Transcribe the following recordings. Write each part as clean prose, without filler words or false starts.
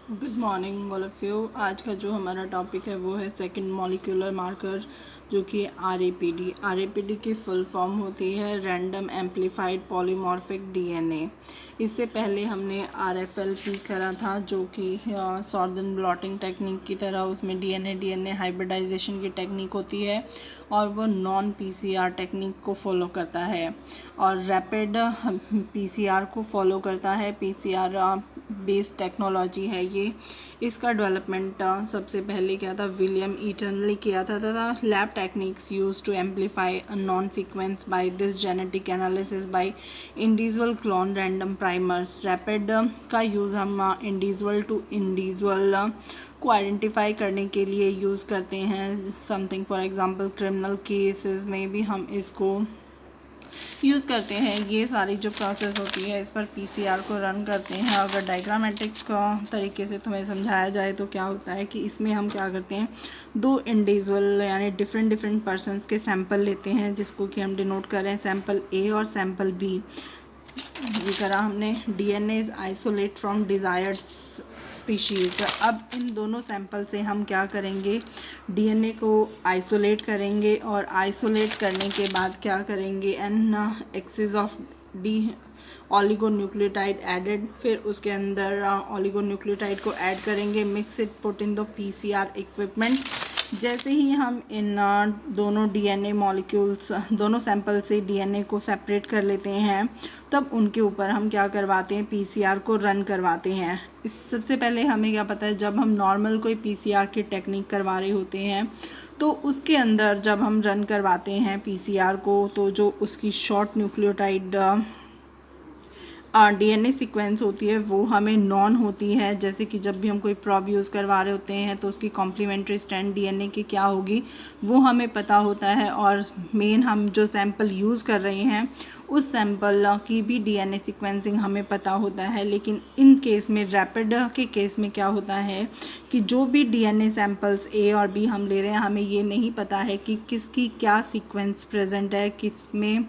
Good morning all of you. आज का जो हमारा टॉपिक है वो है सेकंड मॉलिक्यूलर मार्कर, जो कि आरएपीडी। आरएपीडी की फुल फॉर्म होती है रैंडम एम्पलीफाइड पॉलीमॉर्फिक डीएनए। इससे पहले हमने आरएफएलपी करा था, जो कि सॉर्दर्न ब्लॉटिंग टेक्निक की तरह उसमें डीएनए हाइब्रिडाइजेशन की टेक्निक होती है और वो नॉन पीसीआर टेक्निक को फॉलो करता है और रैपिड पीसीआर को फॉलो करता है। पीसीआर बेस्ड टेक्नोलॉजी है ये। इसका डेवलपमेंट सबसे पहले क्या था, विलियम ईटन ने किया था तथा lab techniques use to amplify a non sequence by this genetic analysis by individual clone random primers. RAPD का यूज़ हम इंडिविजुअल टू इंडिविजुअल को आइडेंटिफाई करने के लिए यूज़ करते हैं। Something for example criminal cases में भी हम इसको यूज़ करते हैं। ये सारी जो प्रोसेस होती है इस पर पीसीआर को रन करते हैं। अगर डायग्रामेटिक तरीके से तुम्हें समझाया जाए तो क्या होता है कि इसमें हम क्या करते हैं, दो इंडिविजुअल यानी डिफरेंट पर्सनस के सैंपल लेते हैं, जिसको कि हम डिनोट करें सैंपल ए और सैंपल बी। ये करा हमने। DNA is isolate from desired species. अब इन दोनों सैंपल से हम क्या करेंगे, डीएनए को आइसोलेट करेंगे और आइसोलेट करने के बाद क्या करेंगे, an excess of the oligonucleotide added. फिर उसके अंदर ऑलिगोन्यूक्लियोटाइड को ऐड करेंगे, mix it, put in the PCR equipment. जैसे ही हम इन दोनों डीएनए मॉलिक्यूल्स, दोनों सैंपल से डीएनए को सेपरेट कर लेते हैं, तब उनके ऊपर हम क्या करवाते हैं, पीसीआर को रन करवाते हैं। सबसे पहले हमें क्या पता है, जब हम नॉर्मल कोई पीसीआर की टेक्निक करवा रहे होते हैं तो उसके अंदर जब हम रन करवाते हैं पीसीआर को, तो जो उसकी शॉर्ट न्यूक्लियोटाइड डीएनए सीक्वेंस होती है वो हमें नॉन होती है। जैसे कि जब भी हम कोई प्रॉब यूज़ करवा रहे होते हैं तो उसकी कॉम्प्लीमेंट्री स्ट्रैंड डीएनए की क्या होगी वो हमें पता होता है, और मेन हम जो सैंपल यूज़ कर रहे हैं उस सैंपल की भी डीएनए सीक्वेंसिंग हमें पता होता है। लेकिन इन केस में, रैपिड के केस में क्या होता है कि जो भी डीएनए सैंपल्स ए और बी हम ले रहे हैं, हमें ये नहीं पता है कि किसकी क्या सीक्वेंस प्रेजेंट है, किस में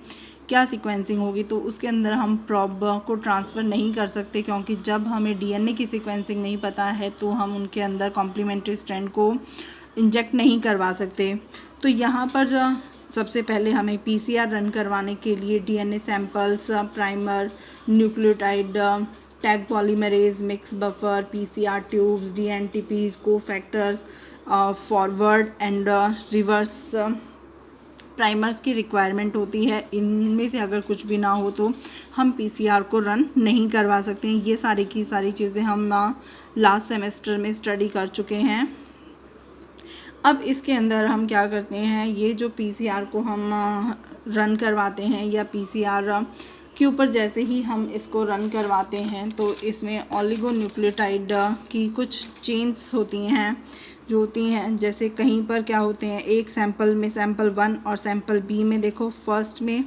क्या सीक्वेंसिंग होगी, तो उसके अंदर हम प्रॉब को ट्रांसफ़र नहीं कर सकते, क्योंकि जब हमें डीएनए की सीक्वेंसिंग नहीं पता है तो हम उनके अंदर कॉम्प्लीमेंट्री स्ट्रैंड को इंजेक्ट नहीं करवा सकते। तो यहाँ पर सबसे पहले हमें पीसीआर रन करवाने के लिए DNA samples, primer, nucleotide, tag polymerase, mix buffer, PCR tubes, dNTPs, cofactors, forward and reverse primers की रिक्वायरमेंट होती है। इनमें से अगर कुछ भी ना हो तो हम पीसीआर को रन नहीं करवा सकते हैं। ये सारी की सारी चीज़ें हम लास्ट सेमेस्टर में स्टडी कर चुके हैं। अब इसके अंदर हम क्या करते हैं, ये जो पीसीआर को हम रन करवाते हैं या पीसीआर के ऊपर जैसे ही हम इसको रन करवाते हैं तो इसमें ऑलिगोन्यूक्लियोटाइड की कुछ चेन्स होती हैं जो होती हैं। जैसे कहीं पर क्या होते हैं, एक सैंपल में, सैंपल 1 और सैंपल बी में देखो, फर्स्ट में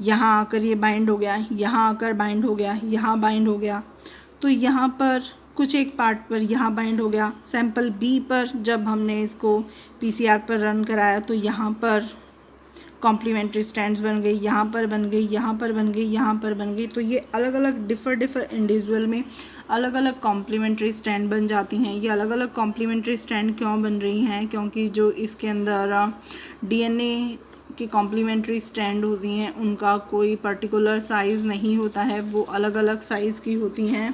यहाँ आकर ये बाइंड हो गया, यहाँ आकर बाइंड हो गया, यहाँ बाइंड हो गया, तो यहाँ पर कुछ एक पार्ट पर यहाँ बाइंड हो गया। सैंपल बी पर जब हमने इसको पीसीआर पर रन कराया तो यहाँ पर कॉम्प्लीमेंट्री स्ट्रैंड्स बन गई, यहाँ पर बन गई, यहाँ पर बन गई, यहाँ पर बन गई। तो ये अलग अलग डिफर इंडिविजुअल में अलग अलग कॉम्प्लीमेंट्री स्ट्रैंड बन जाती हैं। ये अलग अलग कॉम्प्लीमेंट्री स्ट्रैंड क्यों बन रही हैं, क्योंकि जो इसके अंदर डीएनए की कॉम्प्लीमेंट्री स्ट्रैंड होती हैं उनका कोई पर्टिकुलर साइज़ नहीं होता है, वो अलग अलग साइज़ की होती हैं।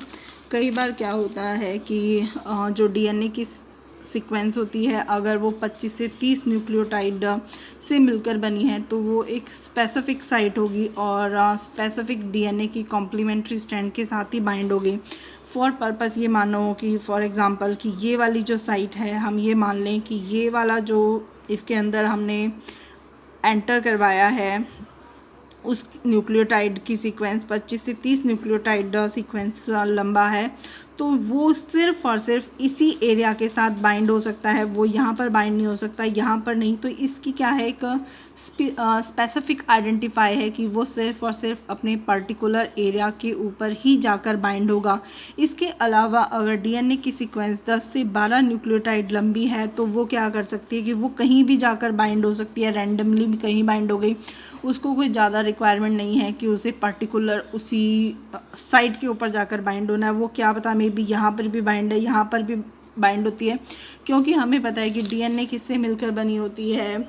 कई बार क्या होता है कि जो डीएनए की सीक्वेंस होती है, अगर वो 25 से 30 न्यूक्लियोटाइड से मिलकर बनी है तो वो एक स्पेसिफिक साइट होगी और स्पेसिफिक डीएनए की कॉम्प्लीमेंट्री स्ट्रैंड के साथ ही बाइंड होगी। फॉर पर्पस ये मानो कि फॉर एग्जांपल कि ये वाली जो साइट है, हम ये मान लें कि ये वाला जो इसके अंदर हमने एंटर करवाया है उस न्यूक्लियोटाइड की सीक्वेंस 25 से 30 न्यूक्लियोटाइड सीक्वेंस लंबा है, तो वो सिर्फ़ और सिर्फ इसी एरिया के साथ बाइंड हो सकता है, वो यहाँ पर बाइंड नहीं हो सकता, यहाँ पर नहीं। तो इसकी क्या है, एक स्पेसिफिक आइडेंटिफाई है कि वो सिर्फ़ और सिर्फ अपने पर्टिकुलर एरिया के ऊपर ही जाकर बाइंड होगा। इसके अलावा अगर डीएनए की सीक्वेंस 10 से 12 न्यूक्लियोटाइड लंबी है तो वो क्या कर सकती है कि वो कहीं भी जाकर बाइंड हो सकती है, रैंडमली भी कहीं बाइंड हो गई, उसको कोई ज़्यादा रिक्वायरमेंट नहीं है कि उसे पर्टिकुलर उसी साइट के ऊपर जाकर बाइंड होना है। वो क्या पता मे भी यहाँ पर भी बाइंड है, यहाँ पर भी बाइंड होती है, क्योंकि हमें पता है कि डीएनए किससे मिलकर बनी होती है,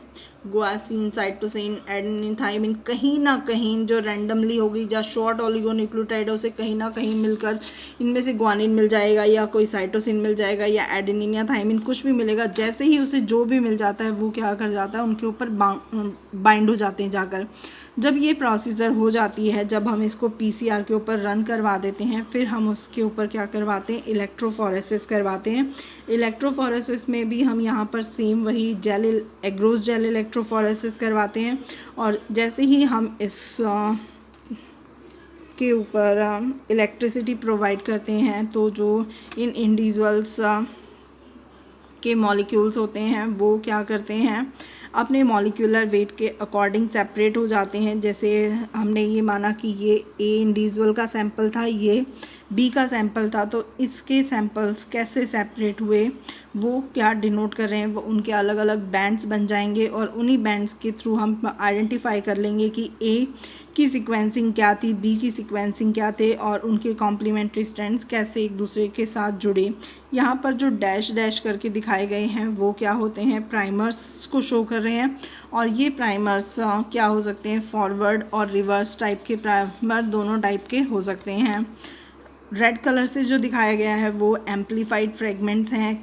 गुआसिन, साइटोसिन, एडेनिन, थाइमिन, कहीं ना कहीं जो रैंडमली होगी या शॉर्ट ओलिगोन्यूक्लियोटाइड है उसे कहीं ना कहीं मिलकर इनमें से गुआनिन मिल जाएगा या कोई साइटोसिन मिल जाएगा या एडेनिन या थाइमिन कुछ भी मिलेगा। जैसे ही उसे जो भी मिल जाता है वो क्या कर जाता है, उनके ऊपर बाइंड हो जाते हैं जाकर। जब ये प्रोसीजर हो जाती है, जब हम इसको पीसीआर के ऊपर रन करवा देते हैं, फिर हम उसके ऊपर क्या करवाते हैं, इलेक्ट्रोफोरेसिस करवाते हैं। इलेक्ट्रोफोरेसिस में भी हम यहाँ पर सेम वही जेल एग्रोस जेल इलेक्ट्रोफोरेसिस करवाते हैं। और जैसे ही हम इस के ऊपर इलेक्ट्रिसिटी प्रोवाइड करते हैं तो जो इन इंडिविजुअल्स के मॉलिक्यूल्स होते हैं वो क्या करते हैं, अपने मॉलिक्यूलर वेट के अकॉर्डिंग सेपरेट हो जाते हैं। जैसे हमने ये माना कि ये ए इंडिविजुअल का सैंपल था, ये बी का सैंपल था, तो इसके सैंपल्स कैसे सेपरेट हुए वो क्या डिनोट कर रहे हैं, वो उनके अलग अलग बैंड्स बन जाएंगे और उन्हीं बैंड्स के थ्रू हम आइडेंटिफाई कर लेंगे कि ए की सीक्वेंसिंग क्या थी, बी की सीक्वेंसिंग क्या थे और उनके कॉम्प्लीमेंट्री स्ट्रैंड्स कैसे एक दूसरे के साथ जुड़े। यहाँ पर जो डैश डैश करके दिखाए गए हैं वो क्या होते हैं, प्राइमर्स को शो कर रहे हैं। और ये प्राइमर्स क्या हो सकते हैं, फॉरवर्ड और रिवर्स टाइप के प्राइमर दोनों टाइप के हो सकते हैं। रेड कलर से जो दिखाया गया है वो एम्प्लीफाइड फ्रेगमेंट्स हैं।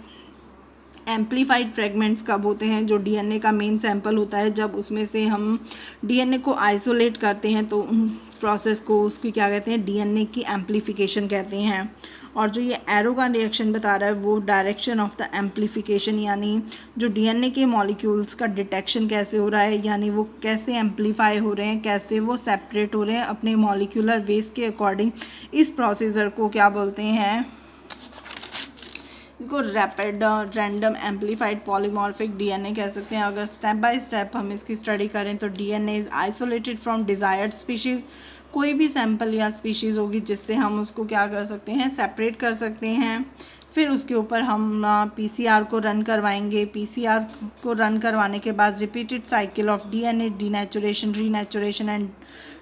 एम्प्लीफाइड फ्रेगमेंट्स कब होते हैं, जो डीएनए का मेन सैंपल होता है, जब उसमें से हम डीएनए को आइसोलेट करते हैं तो उन प्रोसेस को उसकी क्या कहते हैं, डीएनए की एम्प्लीफिकेशन कहते हैं। और जो ये एरो का रिएक्शन बता रहा है वो डायरेक्शन ऑफ द एम्प्लीफिकेशन, यानी जो डीएनए के मॉलिक्यूल्स का डिटेक्शन कैसे हो रहा है, यानी वो कैसे एम्प्लीफाई हो रहे हैं, कैसे वो सेपरेट हो रहे हैं अपने मॉलिक्यूलर वेट के अकॉर्डिंग। इस प्रोसीजर को क्या बोलते हैं, इसको rapid random amplified polymorphic DNA कह सकते हैं। अगर स्टेप बाय स्टेप हम इसकी स्टडी करें तो DNA is isolated from desired species. कोई भी सैंपल या स्पीशीज़ होगी जिससे हम उसको क्या कर सकते हैं, सेपरेट कर सकते हैं। फिर उसके ऊपर हम पीसीआर को रन करवाएंगे। पीसीआर को रन करवाने के बाद repeated cycle of DNA denaturation, renaturation and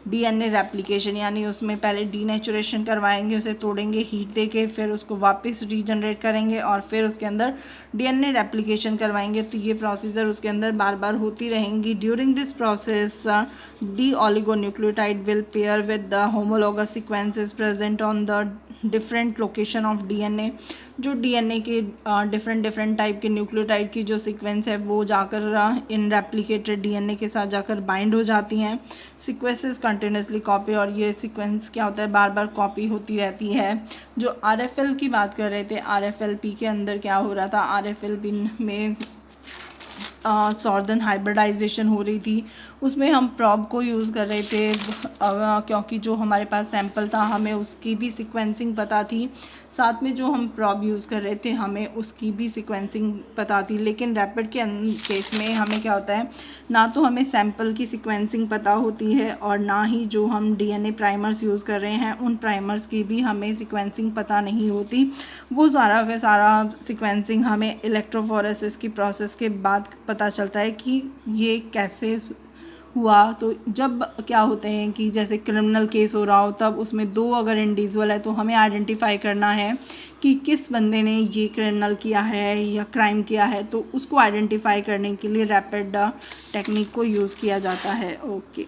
DNA replication, यानी उसमें पहले डीनेचुरेशन करवाएंगे, उसे तोड़ेंगे हीट देके, फिर उसको वापस रीजनरेट करेंगे और फिर उसके अंदर डीएनए रेप्लिकेशन करवाएंगे। तो ये प्रोसीजर उसके अंदर बार बार होती रहेंगी। During this process D oligonucleotide will pair with the homologous sequences present on the different location of DNA. जो डीएनए के डिफरेंट टाइप के न्यूक्लियोटाइड की जो सीक्वेंस है वो जाकर इन रेप्लिकेटेड डीएनए के साथ जाकर बाइंड हो जाती हैं। सीक्वेंसेस कंटिन्यूसली कॉपी, और ये सीक्वेंस क्या होता है, बार बार कॉपी होती रहती है। जो आरएफएल की बात कर रहे थे, आरएफएलपी के अंदर क्या हो रहा था, आरएफएलपी में सॉर्दर्न हाइब्रिडाइजेशन हो रही थी। उसमें हम प्रॉब को यूज़ कर रहे थे क्योंकि जो हमारे पास सैंपल था हमें उसकी भी सीक्वेंसिंग पता थी, साथ में जो हम प्रॉब यूज़ कर रहे थे हमें उसकी भी सीक्वेंसिंग पता थी। लेकिन रैपिड के केस में हमें क्या होता है, ना तो हमें सैंपल की सीक्वेंसिंग पता होती है और ना ही जो हम डीएनए प्राइमर्स यूज़ कर रहे हैं उन प्राइमर्स की भी हमें सीक्वेंसिंग पता नहीं होती। वो सारा का सारा सीक्वेंसिंग हमें इलेक्ट्रोफोरेसिस की प्रोसेस के बाद पता चलता है कि ये कैसे हुआ। तो जब क्या होते हैं कि जैसे क्रिमिनल केस हो रहा हो तब उसमें दो अगर इंडिविजुअल है तो हमें आइडेंटिफाई करना है कि किस बंदे ने ये क्रिमिनल किया है या क्राइम किया है, तो उसको आइडेंटिफाई करने के लिए रैपिड टेक्निक को यूज़ किया जाता है। ओके।